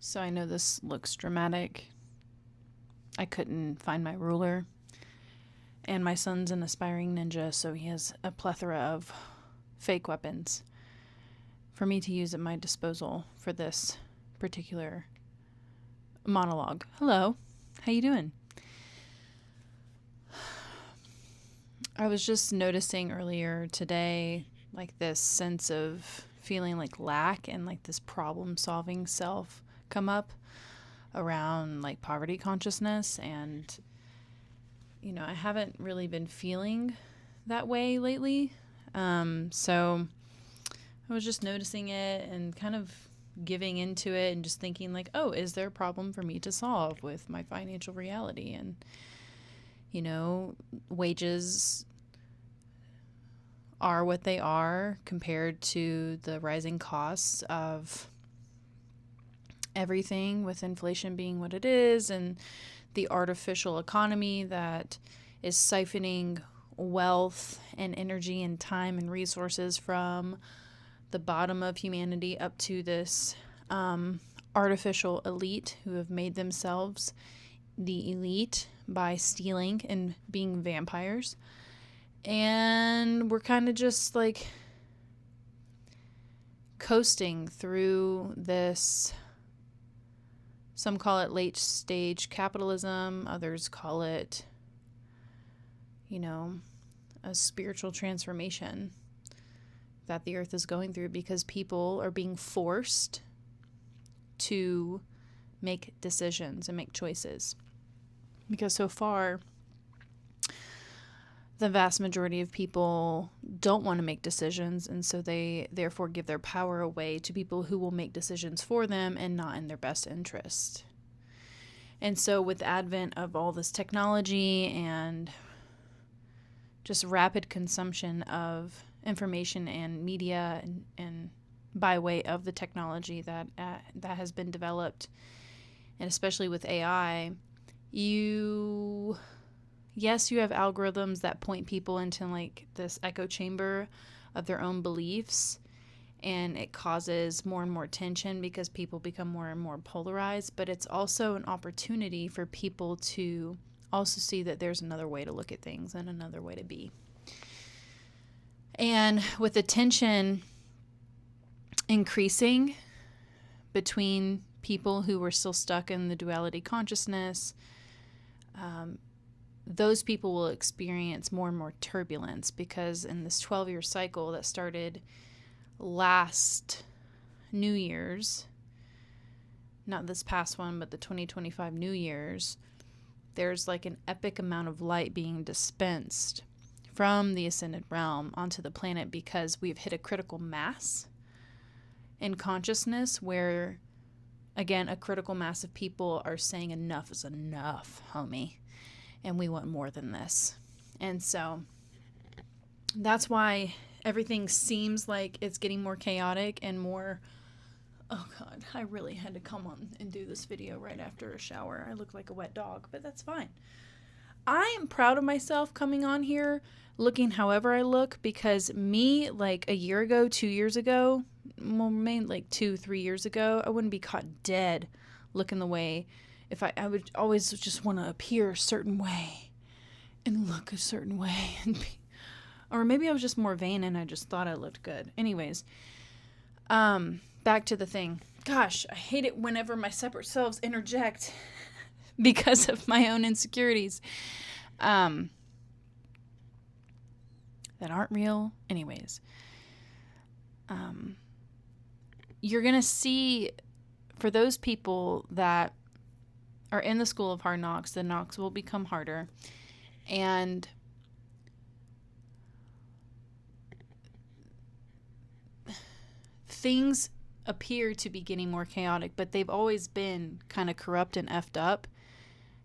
So I know this looks dramatic. I couldn't find my ruler. And my son's an aspiring ninja, so he has a plethora of fake weapons for me to use at my disposal for this particular monologue. Hello, how you doing? I was just noticing earlier today, like this sense of feeling like lack and like this problem solving self come up around like poverty consciousness. And, I haven't really been feeling that way lately. So I was just noticing it and kind of giving into it and just thinking like, oh, is there a problem for me to solve with my financial reality? And, wages are what they are compared to the rising costs of everything, with inflation being what it is and the artificial economy that is siphoning wealth and energy and time and resources from the bottom of humanity up to this artificial elite who have made themselves the elite by stealing and being vampires. And we're kind of just like coasting through this. Some call it late stage capitalism. Others call it, a spiritual transformation that the earth is going through because people are being forced to make decisions and make choices. Because so far, the vast majority of people don't want to make decisions, and so they therefore give their power away to people who will make decisions for them and not in their best interest. And so with the advent of all this technology and just rapid consumption of information and media and by way of the technology that has been developed, and especially with AI, you have algorithms that point people into like this echo chamber of their own beliefs, and it causes more and more tension because people become more and more polarized. But it's also an opportunity for people to also see that there's another way to look at things and another way to be. And with the tension increasing between people who were still stuck in the duality consciousness, those people will experience more and more turbulence, because in this 12-year cycle that started last New Year's, not this past one, but the 2025 New Year's, there's like an epic amount of light being dispensed from the ascended realm onto the planet, because we've hit a critical mass in consciousness where, again, a critical mass of people are saying enough is enough, homie. And we want more than this. And so that's why everything seems like it's getting more chaotic and more... Oh, God, I really had to come on and do this video right after a shower. I look like a wet dog, but that's fine. I am proud of myself coming on here looking however I look, because me, like a year ago, 2 years ago, well, maybe like 2-3 years ago, I wouldn't be caught dead looking the way... If I would always just want to appear a certain way and look a certain way. Or maybe I was just more vain and I just thought I looked good. Anyways, back to the thing. Gosh, I hate it whenever my separate selves interject because of my own insecurities that aren't real. Anyways, you're going to see, for those people that are in the school of hard knocks, the knocks will become harder. And things appear to be getting more chaotic, but they've always been kind of corrupt and effed up.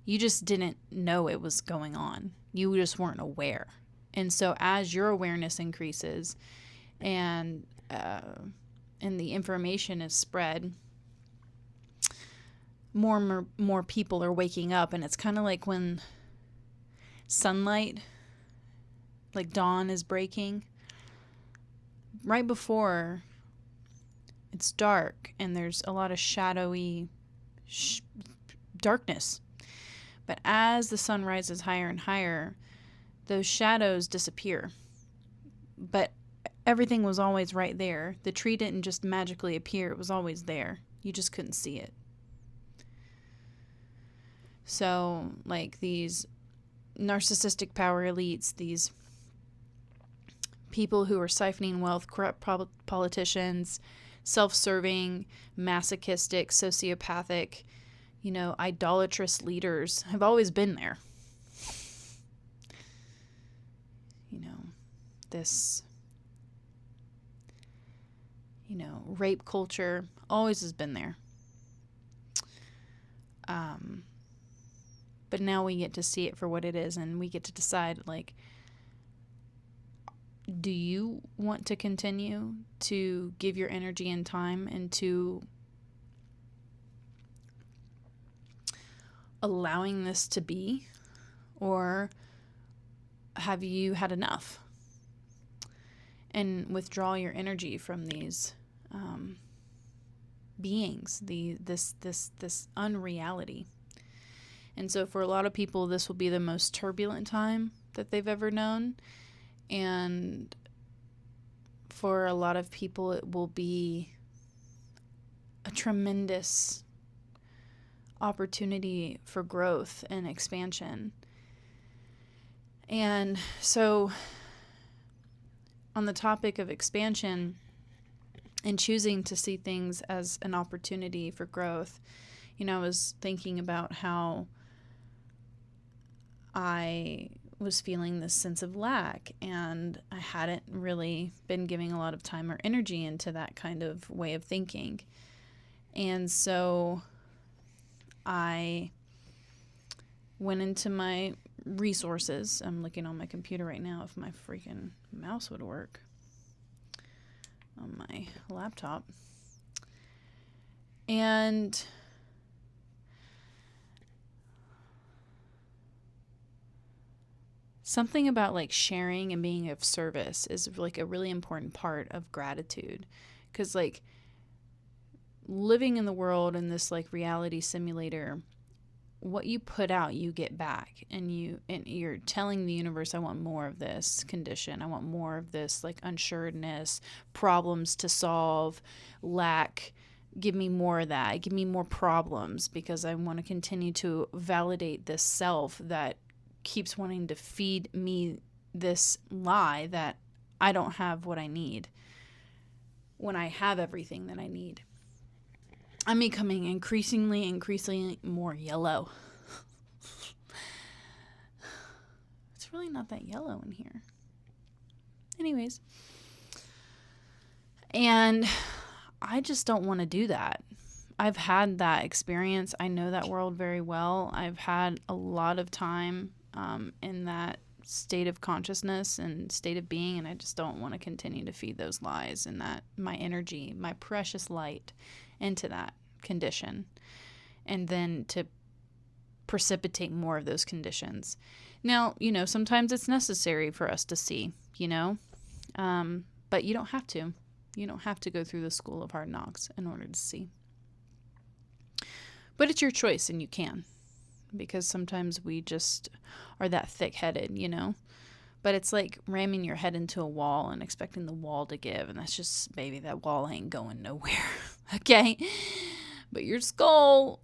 You just didn't know it was going on. You just weren't aware. And so as your awareness increases and the information is spread, more people are waking up. And it's kind of like when sunlight, like dawn, is breaking. Right before it's dark and there's a lot of shadowy darkness. But as the sun rises higher and higher, those shadows disappear. But everything was always right there. The tree didn't just magically appear. It was always there. You just couldn't see it. So, like these narcissistic power elites, these people who are siphoning wealth, corrupt politicians, self-serving, masochistic, sociopathic, idolatrous leaders have always been there. This, rape culture always has been there. But now we get to see it for what it is, and we get to decide, like, do you want to continue to give your energy and time into allowing this to be, or have you had enough? And withdraw your energy from these beings, this unreality. And so for a lot of people, this will be the most turbulent time that they've ever known. And for a lot of people, it will be a tremendous opportunity for growth and expansion. And so on the topic of expansion and choosing to see things as an opportunity for growth, I was thinking about how I was feeling this sense of lack, and I hadn't really been giving a lot of time or energy into that kind of way of thinking. And so I went into my resources. I'm looking on my computer right now if my freaking mouse would work on my laptop. And something about like sharing and being of service is like a really important part of gratitude, because like living in the world in this like reality simulator, what you put out, you get back, and you're telling the universe, I want more of this condition. I want more of this like unsuredness, problems to solve, lack. Give me more of that. Give me more problems, because I want to continue to validate this self that keeps wanting to feed me this lie that I don't have what I need when I have everything that I need. I'm becoming increasingly more yellow. It's really not that yellow in here. Anyways. And I just don't want to do that. I've had that experience. I know that world very well. I've had a lot of time in that state of consciousness and state of being, and I just don't want to continue to feed those lies and that my energy, my precious light into that condition, and then to precipitate more of those conditions. Now, sometimes it's necessary for us to see, but you don't have to. You don't have to go through the school of hard knocks in order to see. But it's your choice, and you can, because sometimes we just are that thick-headed, But it's like ramming your head into a wall and expecting the wall to give, and that's just, baby, that wall ain't going nowhere, okay? But your skull,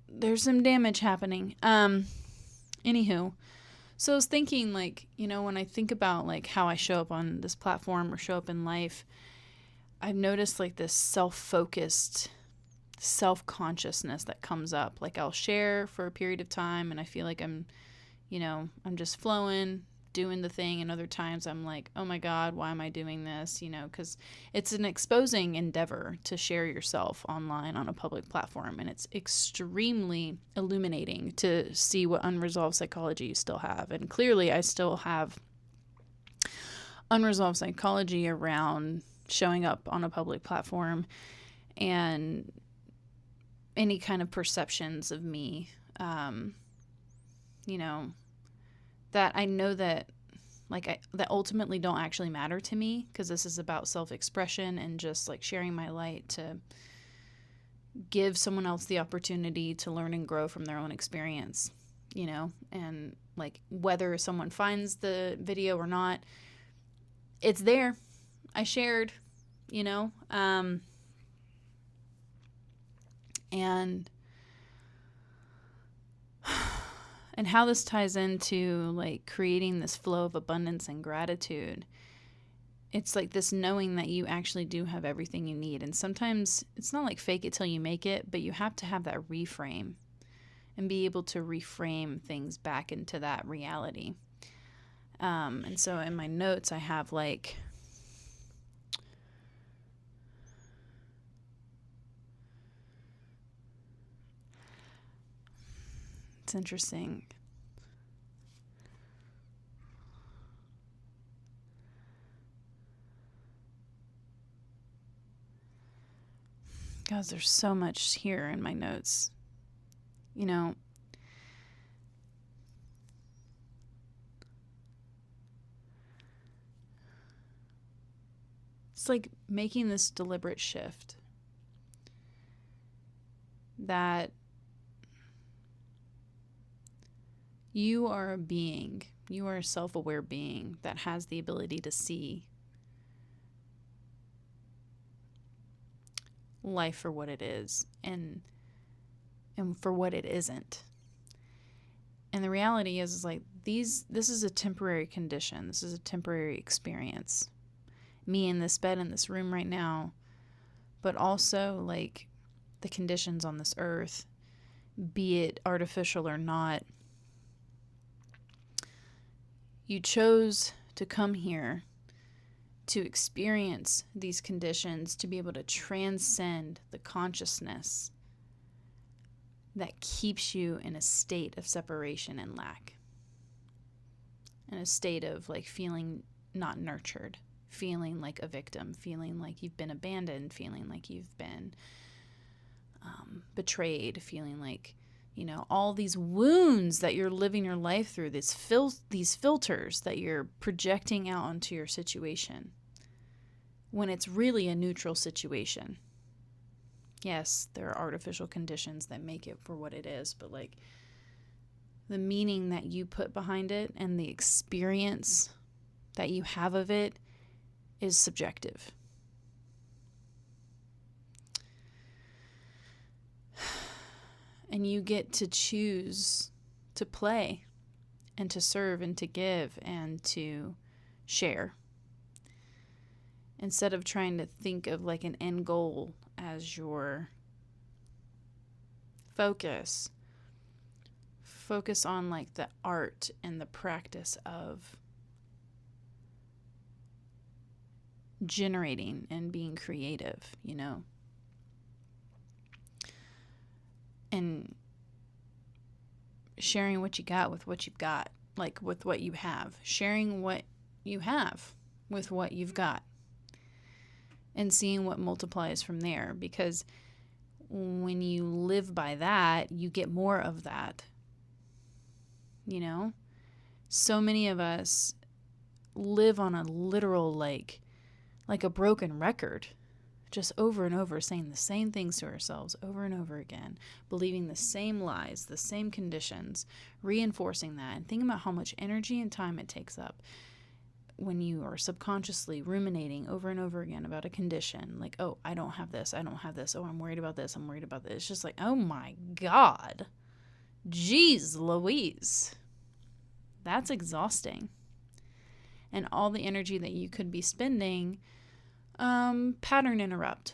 there's some damage happening. Anywho, so I was thinking, like, when I think about, like, how I show up on this platform or show up in life, I've noticed, like, this self-focused self-consciousness that comes up. Like, I'll share for a period of time, and I feel like I'm just flowing, doing the thing, and other times I'm like, oh my God, why am I doing this? Because it's an exposing endeavor to share yourself online on a public platform, and it's extremely illuminating to see what unresolved psychology you still have. And clearly I still have unresolved psychology around showing up on a public platform and any kind of perceptions of me, that I know that, like, that ultimately don't actually matter to me, because this is about self-expression and just, like, sharing my light to, give someone else the opportunity to learn and grow from their own experience, you know, and like whether someone finds the video or not, it's there. I shared, you know, and how this ties into like creating this flow of abundance and gratitude. It's like this knowing that you actually do have everything you need. And sometimes it's not like fake it till you make it, but you have to have that reframe and be able to reframe things back into that reality. And so in my notes, I have like, it's interesting. Guys, there's so much here in my notes. You know, it's like making this deliberate shift that you are a being, you are a self-aware being that has the ability to see life for what it is and for what it isn't. And the reality is like this is a temporary condition. This is a temporary experience. Me in this bed in this room right now, but also like the conditions on this earth, be it artificial or not. You chose to come here to experience these conditions, to be able to transcend the consciousness that keeps you in a state of separation and lack, in a state of like feeling not nurtured, feeling like a victim, feeling like you've been abandoned, feeling like you've been betrayed, feeling like, you know, all these wounds that you're living your life through, these filters that you're projecting out onto your situation when it's really a neutral situation. Yes, there are artificial conditions that make it for what it is, but like the meaning that you put behind it and the experience that you have of it is subjective. And you get to choose to play and to serve and to give and to share. Instead of trying to think of like an end goal as your focus, focus on like the art and the practice of generating and being creative, you know. And sharing what you got with what you've got, like with what you have. Sharing what you have with what you've got. And seeing what multiplies from there. Because when you live by that, you get more of that. You know? So many of us live on a literal, like a broken record. Just over and over saying the same things to ourselves over and over again, believing the same lies, the same conditions, reinforcing that, and thinking about how much energy and time it takes up when you are subconsciously ruminating over and over again about a condition. Like, oh, I don't have this. I don't have this. Oh, I'm worried about this. I'm worried about this. It's just like, oh my God. Jeez Louise. That's exhausting. And all the energy that you could be spending pattern interrupt.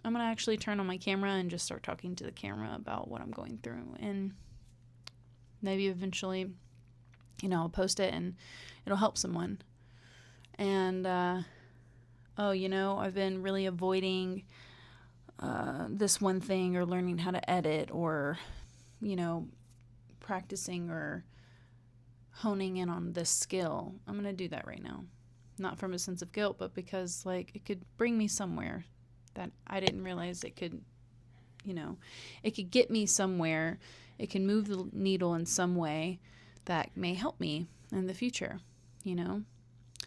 I'm going to actually turn on my camera and just start talking to the camera about what I'm going through. And maybe eventually, you know, I'll post it and it'll help someone. And, you know, I've been really avoiding this one thing or learning how to edit or, you know, practicing or honing in on this skill. I'm going to do that right now. Not from a sense of guilt, but because, like, it could bring me somewhere that I didn't realize it could, you know, it could get me somewhere. It can move the needle in some way that may help me in the future, you know.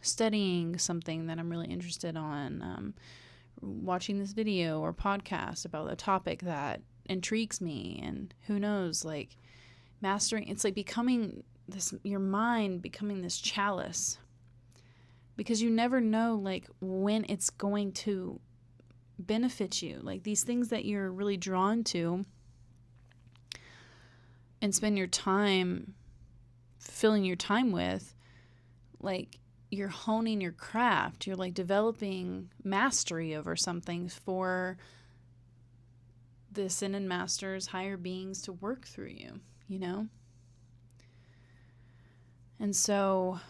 Studying something that I'm really interested on, watching this video or podcast about a topic that intrigues me. And who knows, like mastering, it's like becoming this, your mind becoming this chalice, because you never know like when it's going to benefit you. Like these things that you're really drawn to and spend your time filling your time with, like you're honing your craft, you're like developing mastery over something for the ascended masters, higher beings to work through you, you know? And so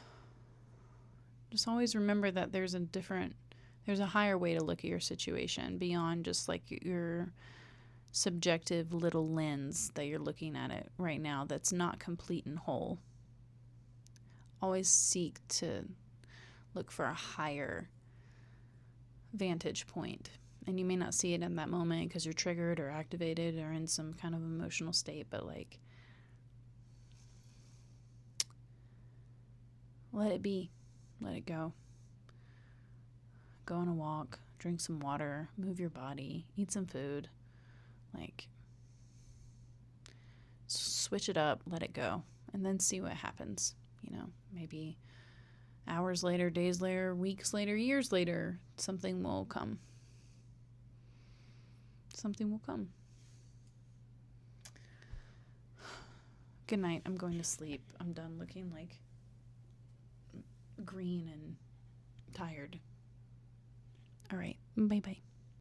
just always remember that there's a higher way to look at your situation beyond just like your subjective little lens that you're looking at it right now that's not complete and whole. Always seek to look for a higher vantage point. And you may not see it in that moment because you're triggered or activated or in some kind of emotional state, but like, let it be. Let it go. Go on a walk, drink some water, move your body, eat some food. Like, switch it up, let it go, and then see what happens. You know, maybe hours later, days later, weeks later, years later, something will come. Something will come. Good night. I'm going to sleep. I'm done looking like green and tired. All right. Bye-bye.